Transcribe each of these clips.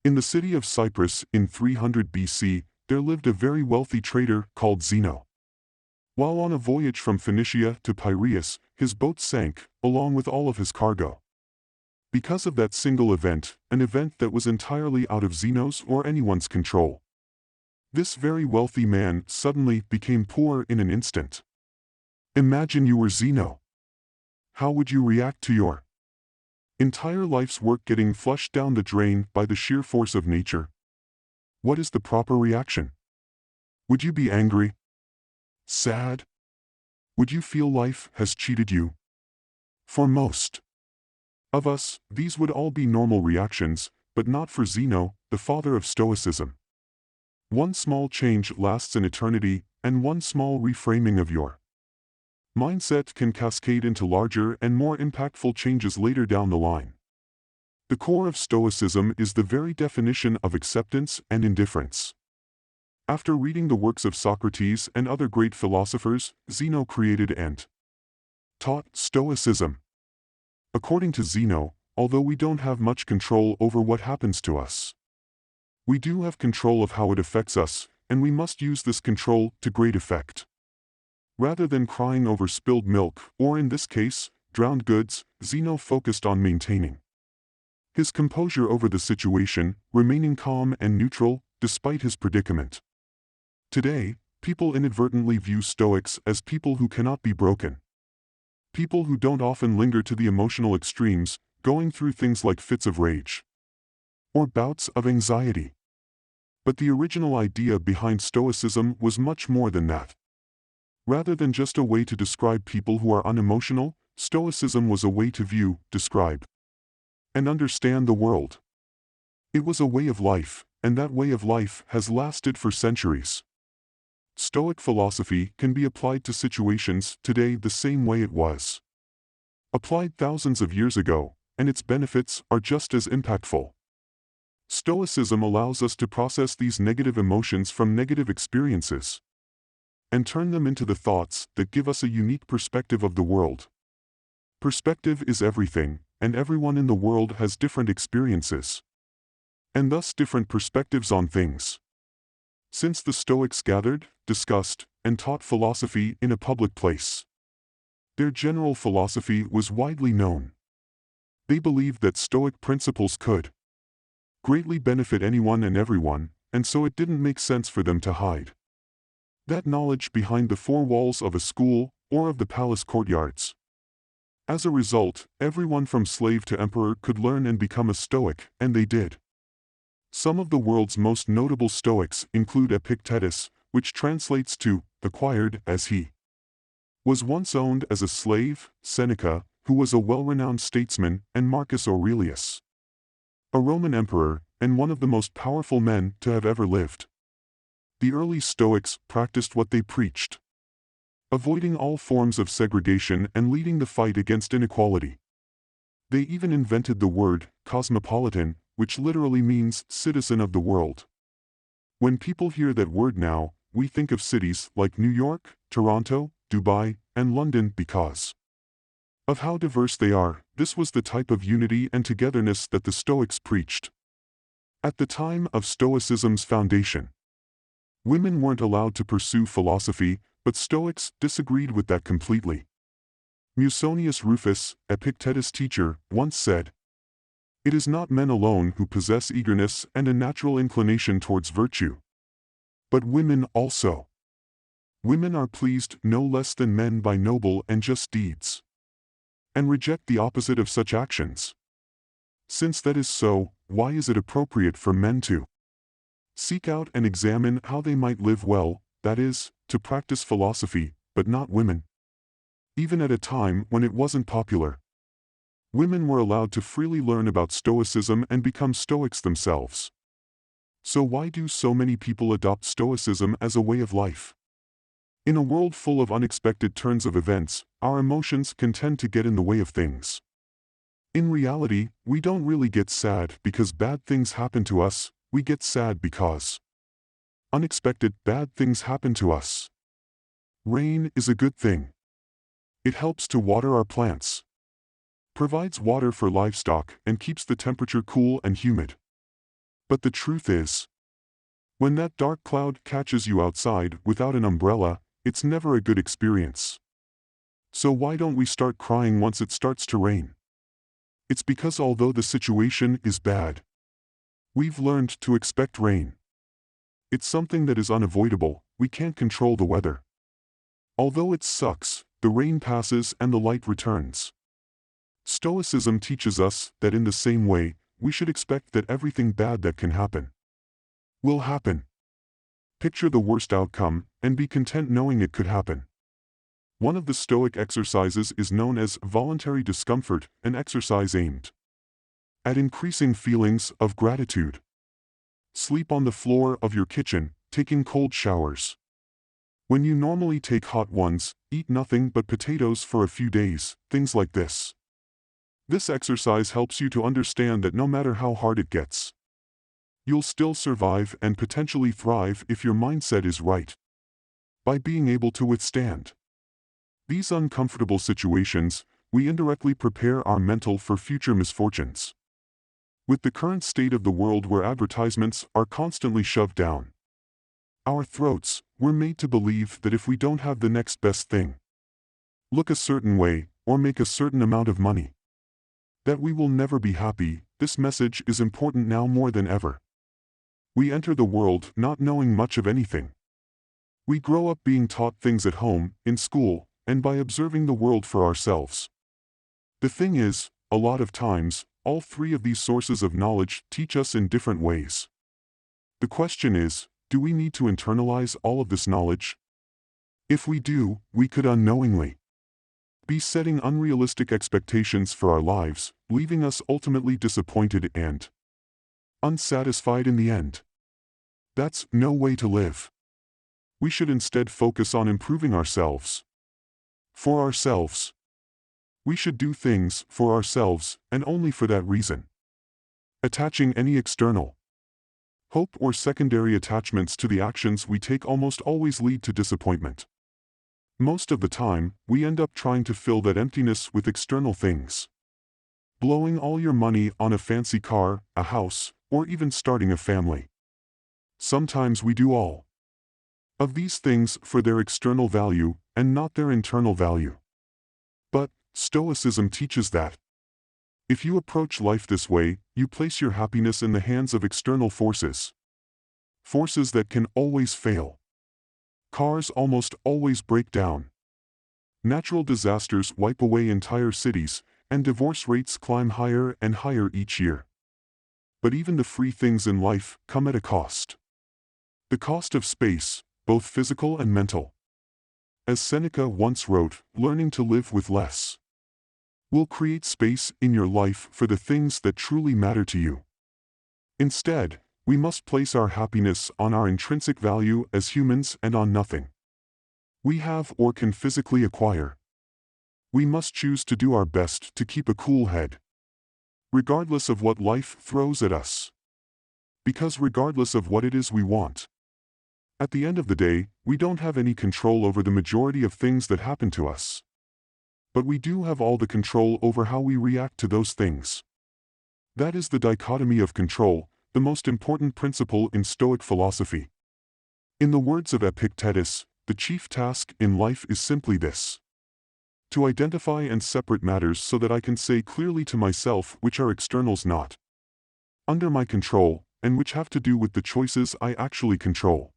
In the city of Cyprus in 300 BC, there lived a very wealthy trader called Zeno. While on a voyage from Phoenicia to Piraeus, his boat sank, along with all of his cargo. Because of that single event, an event that was entirely out of Zeno's or anyone's control. This very wealthy man suddenly became poor in an instant. Imagine you were Zeno. How would you react to your entire life's work getting flushed down the drain by the sheer force of nature? What is the proper reaction? Would you be angry? Sad? Would you feel life has cheated you? For most of us, these would all be normal reactions, but not for Zeno, the father of Stoicism. One small change lasts an eternity, and one small reframing of your mindset can cascade into larger and more impactful changes later down the line. The core of Stoicism is the very definition of acceptance and indifference. After reading the works of Socrates and other great philosophers, Zeno created and taught Stoicism. According to Zeno, although we don't have much control over what happens to us, we do have control of how it affects us, and we must use this control to great effect. Rather than crying over spilled milk, or in this case, drowned goods, Zeno focused on maintaining his composure over the situation, remaining calm and neutral, despite his predicament. Today, people inadvertently view Stoics as people who cannot be broken. People who don't often linger to the emotional extremes, going through things like fits of rage or bouts of anxiety. But the original idea behind Stoicism was much more than that. Rather than just a way to describe people who are unemotional, Stoicism was a way to view, describe, and understand the world. It was a way of life, and that way of life has lasted for centuries. Stoic philosophy can be applied to situations today the same way it was applied thousands of years ago, and its benefits are just as impactful. Stoicism allows us to process these negative emotions from negative experiences and turn them into the thoughts that give us a unique perspective of the world. Perspective is everything, and everyone in the world has different experiences, and thus different perspectives on things. Since the Stoics gathered, discussed, and taught philosophy in a public place, their general philosophy was widely known. They believed that Stoic principles could greatly benefit anyone and everyone, and so it didn't make sense for them to hide that knowledge behind the four walls of a school or of the palace courtyards. As a result, everyone from slave to emperor could learn and become a Stoic, and they did. Some of the world's most notable Stoics include Epictetus, which translates to acquired as he was once owned as a slave, Seneca, who was a well-renowned statesman, and Marcus Aurelius, a Roman emperor, and one of the most powerful men to have ever lived. The early Stoics practiced what they preached, avoiding all forms of segregation and leading the fight against inequality. They even invented the word cosmopolitan, which literally means citizen of the world. When people hear that word now, we think of cities like New York, Toronto, Dubai, and London because of how diverse they are. This was the type of unity and togetherness that the Stoics preached. At the time of Stoicism's foundation, women weren't allowed to pursue philosophy, but Stoics disagreed with that completely. Musonius Rufus, Epictetus' teacher, once said, "It is not men alone who possess eagerness and a natural inclination towards virtue, but women also. Women are pleased no less than men by noble and just deeds, and reject the opposite of such actions. Since that is so, why is it appropriate for men to seek out and examine how they might live well, that is, to practice philosophy, but not women?" Even at a time when it wasn't popular, women were allowed to freely learn about Stoicism and become Stoics themselves. So why do so many people adopt Stoicism as a way of life? In a world full of unexpected turns of events, our emotions can tend to get in the way of things. In reality, we don't really get sad because bad things happen to us, we get sad because unexpected bad things happen to us. Rain is a good thing. It helps to water our plants, provides water for livestock, and keeps the temperature cool and humid. But the truth is, when that dark cloud catches you outside without an umbrella, it's never a good experience. So why don't we start crying once it starts to rain? It's because although the situation is bad, we've learned to expect rain. It's something that is unavoidable, we can't control the weather. Although it sucks, the rain passes and the light returns. Stoicism teaches us that in the same way, we should expect that everything bad that can happen will happen. Picture the worst outcome, and be content knowing it could happen. One of the Stoic exercises is known as voluntary discomfort, an exercise aimed at increasing feelings of gratitude. Sleep on the floor of your kitchen, taking cold showers. When you normally take hot ones, eat nothing but potatoes for a few days, things like this. This exercise helps you to understand that no matter how hard it gets, you'll still survive and potentially thrive if your mindset is right. By being able to withstand these uncomfortable situations, we indirectly prepare our mental for future misfortunes. With the current state of the world where advertisements are constantly shoved down our throats, we're made to believe that if we don't have the next best thing, look a certain way, or make a certain amount of money, that we will never be happy. This message is important now more than ever. We enter the world not knowing much of anything. We grow up being taught things at home, in school, and by observing the world for ourselves. The thing is, a lot of times, all three of these sources of knowledge teach us in different ways. The question is, do we need to internalize all of this knowledge? If we do, we could unknowingly be setting unrealistic expectations for our lives, leaving us ultimately disappointed and unsatisfied in the end. That's no way to live. We should instead focus on improving ourselves. For ourselves. We should do things for ourselves, and only for that reason. Attaching any external hope or secondary attachments to the actions we take almost always lead to disappointment. Most of the time, we end up trying to fill that emptiness with external things. Blowing all your money on a fancy car, a house, or even starting a family. Sometimes we do all of these things for their external value, and not their internal value. But Stoicism teaches that if you approach life this way, you place your happiness in the hands of external forces. Forces that can always fail. Cars almost always break down. Natural disasters wipe away entire cities, and divorce rates climb higher and higher each year. But even the free things in life come at a cost. The cost of space, both physical and mental. As Seneca once wrote, learning to live with less will create space in your life for the things that truly matter to you. Instead, we must place our happiness on our intrinsic value as humans and on nothing we have or can physically acquire. We must choose to do our best to keep a cool head, regardless of what life throws at us. Because regardless of what it is we want, at the end of the day, we don't have any control over the majority of things that happen to us. But we do have all the control over how we react to those things. That is the dichotomy of control, the most important principle in Stoic philosophy. In the words of Epictetus, the chief task in life is simply this: to identify and separate matters so that I can say clearly to myself which are externals not under my control, and which have to do with the choices I actually control.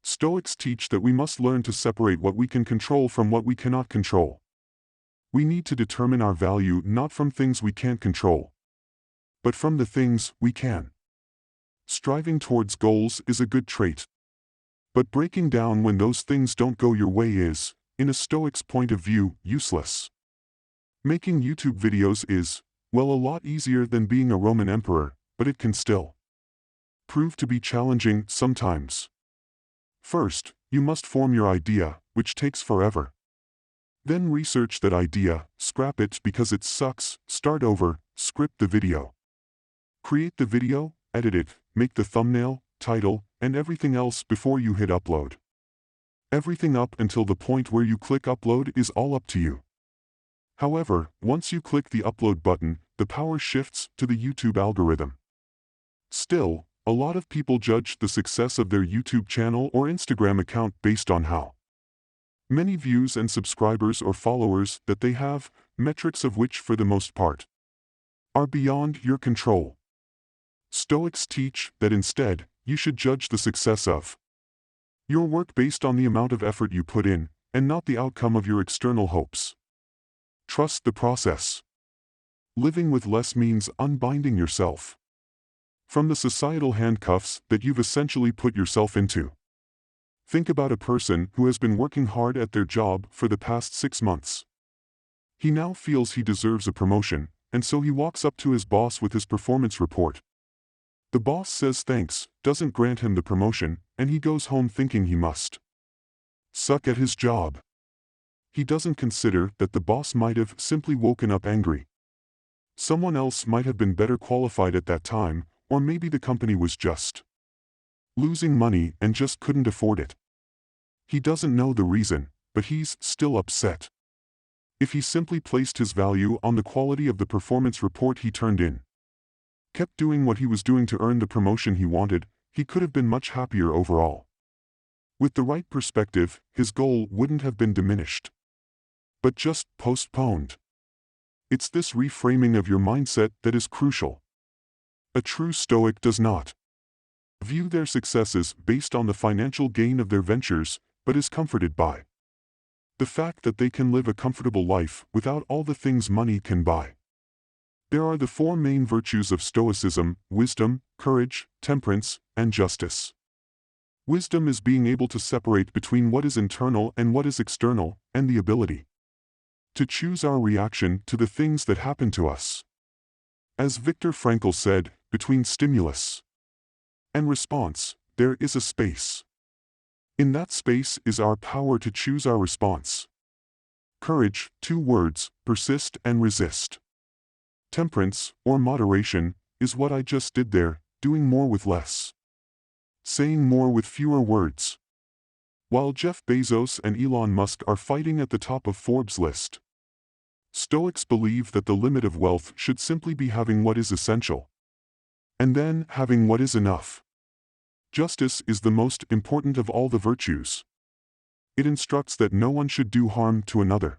Stoics teach that we must learn to separate what we can control from what we cannot control. We need to determine our value not from things we can't control, but from the things we can. Striving towards goals is a good trait. But breaking down when those things don't go your way is, in a Stoic's point of view, useless. Making YouTube videos is, well, a lot easier than being a Roman emperor, but it can still prove to be challenging sometimes. First, you must form your idea, which takes forever. Then research that idea, scrap it because it sucks, start over, script the video. Create the video, edit it, make the thumbnail, title, and everything else before you hit upload. Everything up until the point where you click upload is all up to you. However, once you click the upload button, the power shifts to the YouTube algorithm. Still, a lot of people judge the success of their YouTube channel or Instagram account based on how many views and subscribers or followers that they have, metrics of which for the most part are beyond your control. Stoics teach that instead, you should judge the success of your work based on the amount of effort you put in, and not the outcome of your external hopes. Trust the process. Living with less means unbinding yourself from the societal handcuffs that you've essentially put yourself into. Think about a person who has been working hard at their job for the past 6 months. He now feels he deserves a promotion, and so he walks up to his boss with his performance report. The boss says thanks, doesn't grant him the promotion, and he goes home thinking he must suck at his job. He doesn't consider that the boss might have simply woken up angry. Someone else might have been better qualified at that time, or maybe the company was just losing money and just couldn't afford it. He doesn't know the reason, but he's still upset. If he simply placed his value on the quality of the performance report he turned in, kept doing what he was doing to earn the promotion he wanted, he could have been much happier overall. With the right perspective, his goal wouldn't have been diminished, but just postponed. It's this reframing of your mindset that is crucial. A true Stoic does not view their successes based on the financial gain of their ventures, but is comforted by the fact that they can live a comfortable life without all the things money can buy. There are the 4 main virtues of Stoicism: wisdom, courage, temperance, and justice. Wisdom is being able to separate between what is internal and what is external, and the ability to choose our reaction to the things that happen to us. As Viktor Frankl said, between stimulus and response, there is a space. In that space is our power to choose our response. Courage, 2 words, persist and resist. Temperance, or moderation, is what I just did there, doing more with less. Saying more with fewer words. While Jeff Bezos and Elon Musk are fighting at the top of Forbes' list, Stoics believe that the limit of wealth should simply be having what is essential, and then having what is enough. Justice is the most important of all the virtues. It instructs that no one should do harm to another,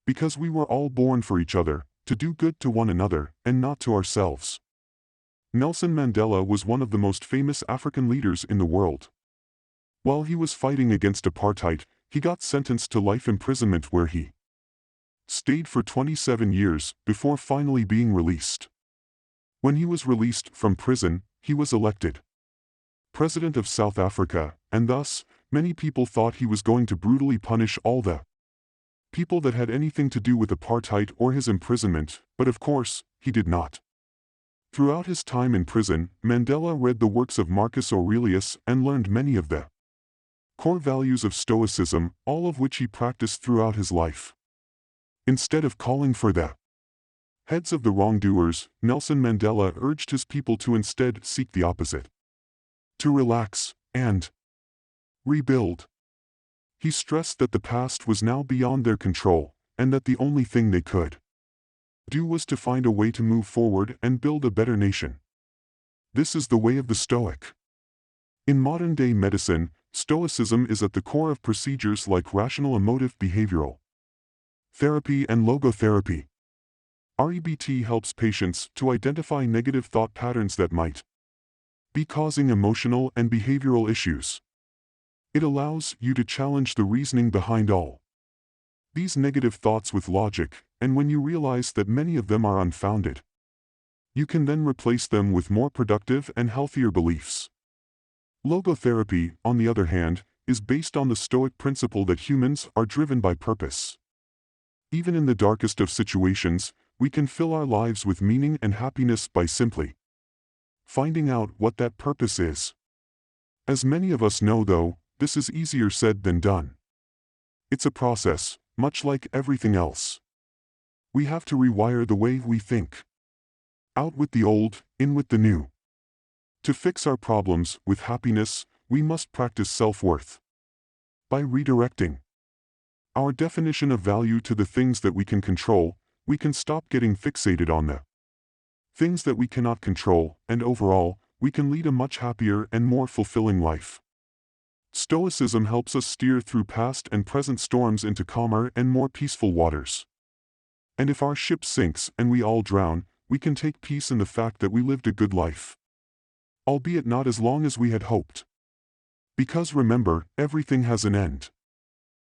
because we were all born for each other, to do good to one another, and not to ourselves. Nelson Mandela was one of the most famous African leaders in the world. While he was fighting against apartheid, he got sentenced to life imprisonment where he stayed for 27 years before finally being released. When he was released from prison, he was elected President of South Africa, and thus, many people thought he was going to brutally punish all the people that had anything to do with apartheid or his imprisonment, but of course, he did not. Throughout his time in prison, Mandela read the works of Marcus Aurelius and learned many of the core values of Stoicism, all of which he practiced throughout his life. Instead of calling for the heads of the wrongdoers, Nelson Mandela urged his people to instead seek the opposite: to relax and rebuild. He stressed that the past was now beyond their control, and that the only thing they could do was to find a way to move forward and build a better nation. This is the way of the Stoic. In modern-day medicine, Stoicism is at the core of procedures like rational emotive behavioral therapy and logotherapy. REBT helps patients to identify negative thought patterns that might be causing emotional and behavioral issues. It allows you to challenge the reasoning behind all these negative thoughts with logic, and when you realize that many of them are unfounded, you can then replace them with more productive and healthier beliefs. Logotherapy, on the other hand, is based on the Stoic principle that humans are driven by purpose. Even in the darkest of situations, we can fill our lives with meaning and happiness by simply finding out what that purpose is. As many of us know, though, this is easier said than done. It's a process, much like everything else. We have to rewire the way we think. Out with the old, in with the new. To fix our problems with happiness, we must practice self-worth. By redirecting our definition of value to the things that we can control, we can stop getting fixated on the things that we cannot control, and overall, we can lead a much happier and more fulfilling life. Stoicism helps us steer through past and present storms into calmer and more peaceful waters. And if our ship sinks and we all drown, we can take peace in the fact that we lived a good life. Albeit not as long as we had hoped. Because remember, everything has an end.